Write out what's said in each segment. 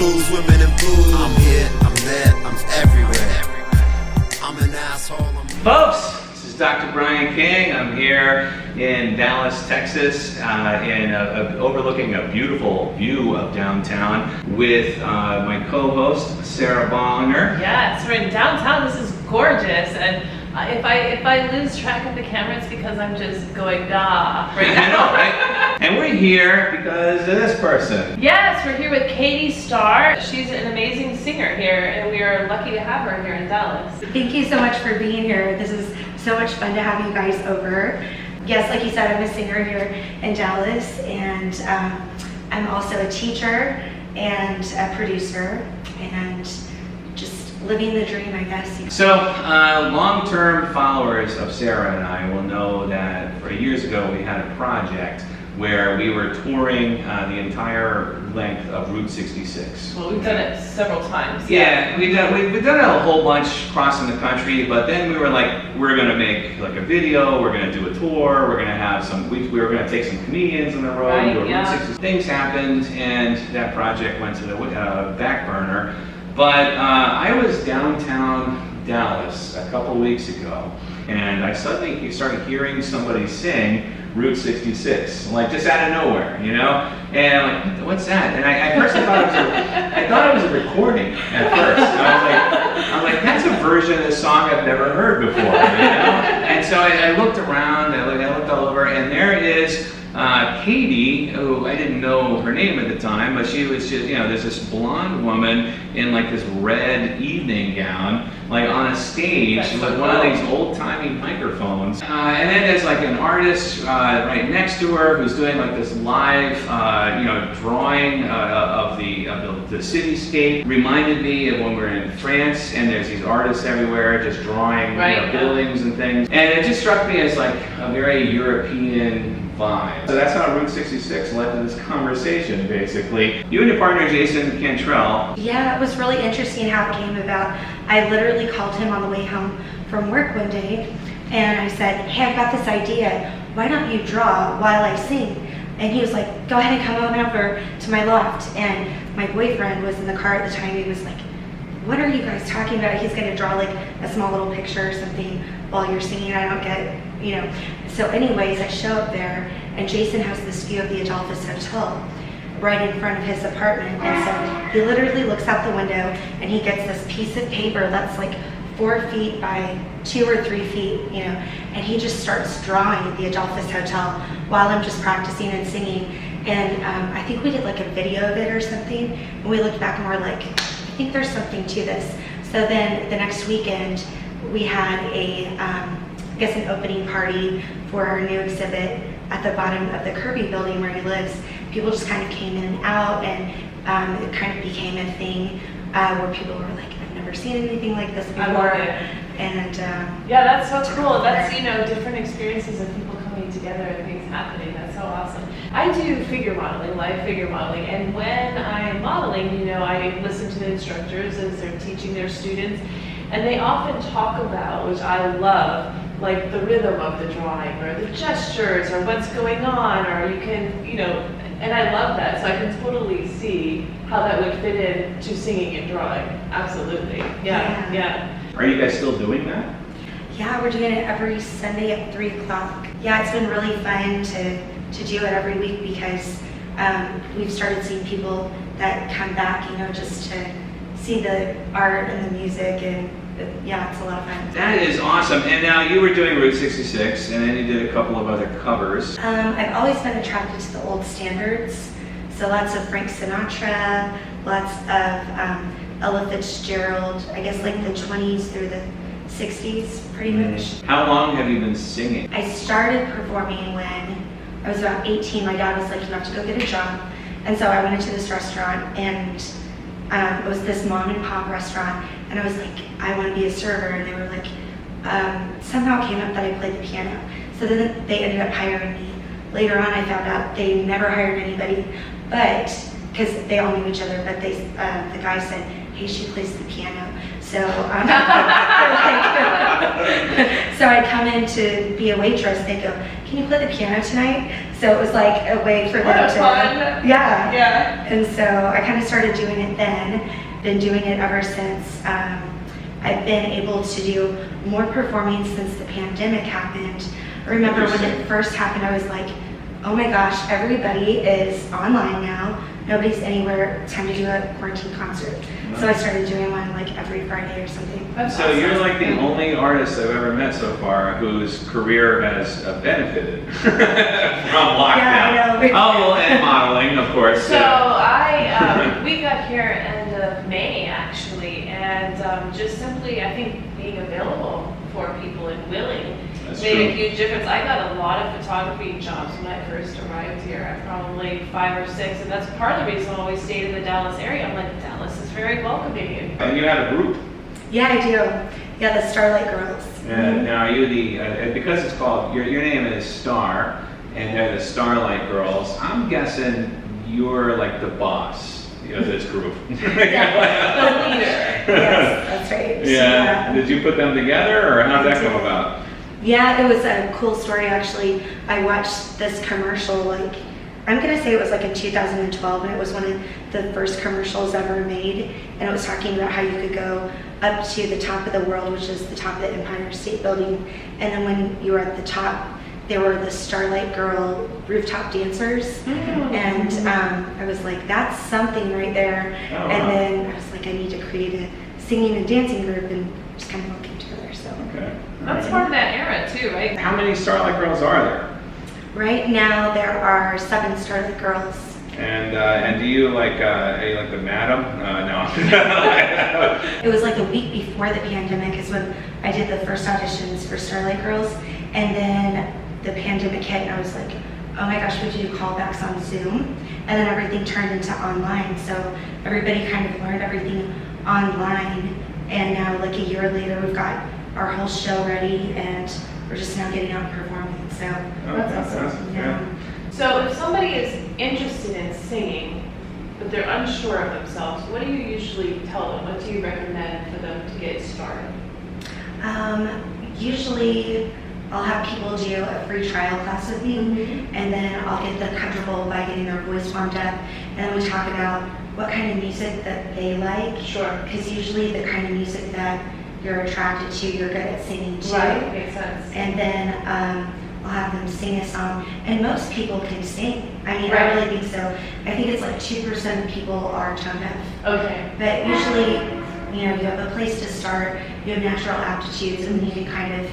booze, women and booze. I'm here, I'm there, I'm everywhere. I'm an asshole. Folks, this is Dr. Brian King. I'm here in Dallas, Texas, overlooking a beautiful view of downtown with my co-host, Sarah Bollinger. Yes, we're in downtown. This is gorgeous. And if I lose track of the camera, it's because I'm just going right now. I know, right? And we're here because of this person. Yes, we're here with Katie Starr. She's an amazing singer here, and we are lucky to have her here in Dallas. Thank you so much for being here. This is so much fun to have you guys over. Yes, like you said, I'm a singer here in Dallas, and I'm also a teacher and a producer, and just living the dream, I guess. So, long-term followers of Sarah and I will know that years ago we had a project where we were touring the entire length of Route 66. Well, we've done it several times. Yeah, we've done it a whole bunch crossing the country, but then we were like, we're gonna make like a video, we're gonna do a tour, we're gonna have we were gonna take some comedians on the road, right, do a yeah. Route 66. Things happened, and that project went to the back burner. But I was downtown Dallas a couple weeks ago, and I suddenly started hearing somebody sing Route 66, like just out of nowhere, you know? And I'm like, what's that? And I first thought it was a recording at first. And I was like, that's a version of this song I've never heard before, you know? And so I looked around, I looked all over, and there is Katie, who I didn't know her name at the time, but she was just, there's this blonde woman in like this red evening gown, like on a stage with one of these old-timey microphones. And then there's like an artist right next to her who's doing like this live, drawing of the cityscape. Reminded me of when we were in France, and there's these artists everywhere just drawing buildings and things. And it just struck me as like a very European vibe. So that's how Route 66 led to this conversation, basically. You and your partner, Jason Cantrell. Yeah, it was really interesting how it came about. I literally called him on the way home from work one day, and I said, hey, I've got this idea. Why don't you draw while I sing? And he was like, go ahead and come on over to my loft. And my boyfriend was in the car at the time. He was like, what are you guys talking about? He's gonna draw like a small little picture or something while you're singing. I don't get, So anyways, I show up there, and Jason has this view of the Adolphus Hotel right in front of his apartment. And so he literally looks out the window, and he gets this piece of paper that's like 4 feet by 2 or 3 feet, and he just starts drawing the Adolphus Hotel while I'm just practicing and singing. And I think we did like a video of it or something, and we looked back and we're like, I think there's something to this. So then the next weekend, we had an opening party for our new exhibit at the bottom of the Kirby building where he lives. People just kind of came in and out, and it kind of became a thing where people were like, I've never seen anything like this before. I love it. And yeah, that's so cool. That's, different experiences of people coming together and things happening. That's so awesome. I do figure modeling, live figure modeling, and when I'm modeling, I listen to the instructors as they're teaching their students, and they often talk about, which I love, like the rhythm of the drawing or the gestures or what's going on, or you can, and I love that. So I can totally see how that would fit in to singing and drawing. Absolutely. Yeah. Are you guys still doing that? Yeah, we're doing it every Sunday at 3 o'clock. Yeah, it's been really fun to do it every week because we've started seeing people that come back, just to see the art and the music, and yeah, it's a lot of fun. That is awesome. And now you were doing Route 66, and then you did a couple of other covers. I've always been attracted to the old standards, so lots of Frank Sinatra, lots of Ella Fitzgerald, I guess like the 20s through the 60s, pretty much. How long have you been singing? I started performing when I was about 18. My dad was like, you have to go get a job. And so I went into this restaurant, and it was this mom and pop restaurant, and I was like, I want to be a server, and they were like, somehow it came up that I played the piano. So then they ended up hiring me. Later on I found out they never hired anybody, but because they all knew each other, but the guy said, hey, she plays the piano. So so I come in to be a waitress. They go, can you play the piano tonight? So it was like a way for What them a to, fun. yeah. Yeah. And so I kind of started doing it then, been doing it ever since. I've been able to do more performing since the pandemic happened. I remember when it first happened, I was like, oh my gosh, everybody is online now. Nobody's anywhere. Time to do a quarantine concert. So I started doing one like every Friday or something. That's So awesome. you're like the only artist I've ever met so far whose career has benefited from lockdown. Yeah, I know. Oh, well, and modeling, of course. So we got here end of May actually, and just simply I think being available for people and willing That's made a true. huge difference. I got a lot of photography jobs when I first arrived here. I probably 5 or 6, and that's part of the reason I always stayed in the Dallas area. I'm like, Dallas is very welcoming. And you had a group. Yeah, I do. Yeah, the Starlight Girls. Now, are you the, because it's called, your name is Star, and they're the Starlight Girls, I'm guessing you're like the boss of this group. The leader. Yes, that's right. Yeah. Did you put them together, or how did that come about? Yeah, it was a cool story actually. I watched this commercial, like, I'm gonna say it was like in 2012, and it was one of the first commercials ever made, and it was talking about how you could go up to the top of the world, which is the top of the Empire State Building, and then when you were at the top, there were the Starlight Girl rooftop dancers, and I was like, that's something right there. Oh, wow. And then I was like, I need to create a singing and dancing group, and just kind of all came together. So Okay. That's part of that era too, right? How many Starlight Girls are there? right now there are 7 Starlight Girls. And do you like, are you like the madam? No. It was like the week before the pandemic is when I did the first auditions for Starlight Girls, and then the pandemic hit, and I was like, oh my gosh, we do callbacks on Zoom, and then everything turned into online, so everybody kind of learned everything online, and now like a year later we've got our whole show ready, and we're just now getting out and performing, so That's awesome. yeah. So if somebody is interested in singing, but they're unsure of themselves, what do you usually tell them? What do you recommend for them to get started? Usually I'll have people do a free trial class with me, and then I'll get them comfortable by getting their voice warmed up, and then we talk about what kind of music that they like. Sure. Because usually the kind of music that you're attracted to, you're good at singing too. Right, makes sense. And then I'll have them sing a song, and most people can sing. I mean, Right. I really think so. I think it's like 2% of people are tone deaf. Okay. But usually, you know, you have a place to start, you have natural aptitudes, and then you can kind of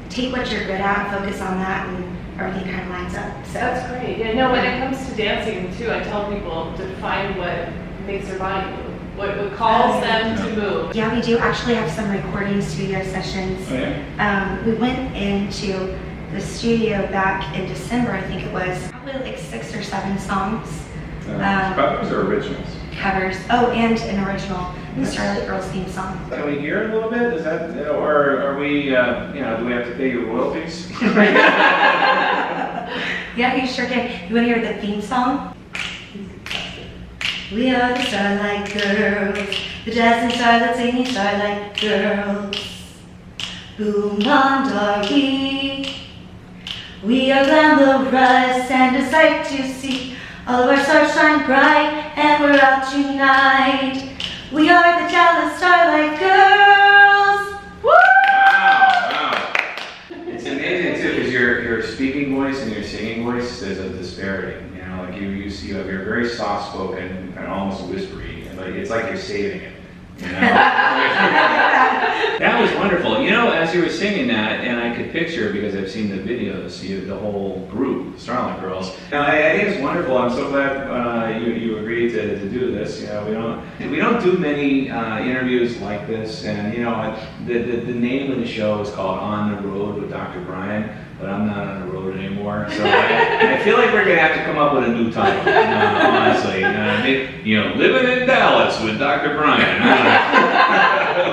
take what you're good at, focus on that, and everything kind of lines up. So That's great. Yeah, no, when it comes to dancing too, I tell people to find what makes their body move, what calls them to move. yeah, we do actually have some recording studio sessions. Oh, yeah? We went into the studio back in December, I think it was, probably like 6 or 7 songs. Covers or originals? Covers. Oh, and an original, the Starlight Girls theme song. Can we hear it a little bit? Is that, or are we, you know, do we have to pay you royalties? Yeah, you sure can. You want to hear the theme song? We are the Starlight Girls, the dancing starlight singing Starlight Girls. Whom are we? We are glamorous and a sight to see. All of our stars shine bright and we're out tonight. We are the Dallas Starlight Girls. Woo! Wow. It's amazing too, because your speaking voice and your singing voice, there's a disparity. You know, like you have your very soft spoken and almost whispery, and like it's like you're saving it. You know? That was wonderful. You know, as you were singing that, and I could picture, because I've seen the videos, the whole group, Starlight Girls. Now, I think it's wonderful. I'm so glad you agreed to do this. You know, we don't do many interviews like this, and you know, the name of the show is called On the Road with Dr. Brian. But I'm not on the road anymore, so I feel like we're gonna have to come up with a new title, honestly. Living in Dallas with Dr. Brian.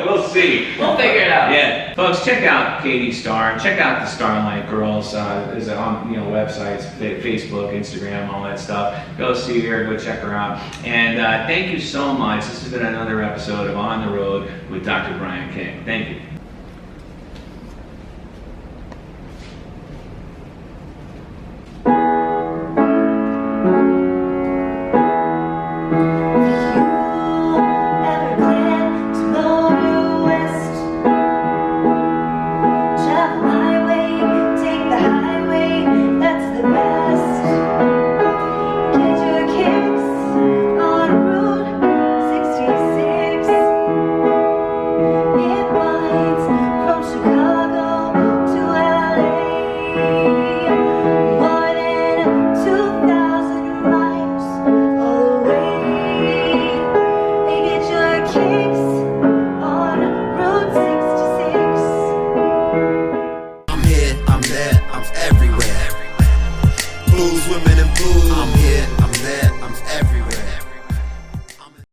We'll see. We'll figure it out. Yeah, folks, check out Katie Starr. Check out the Starlight Girls. There's on websites, Facebook, Instagram, all that stuff. Go see her. Go check her out. And thank you so much. This has been another episode of On the Road with Dr. Brian King. Thank you.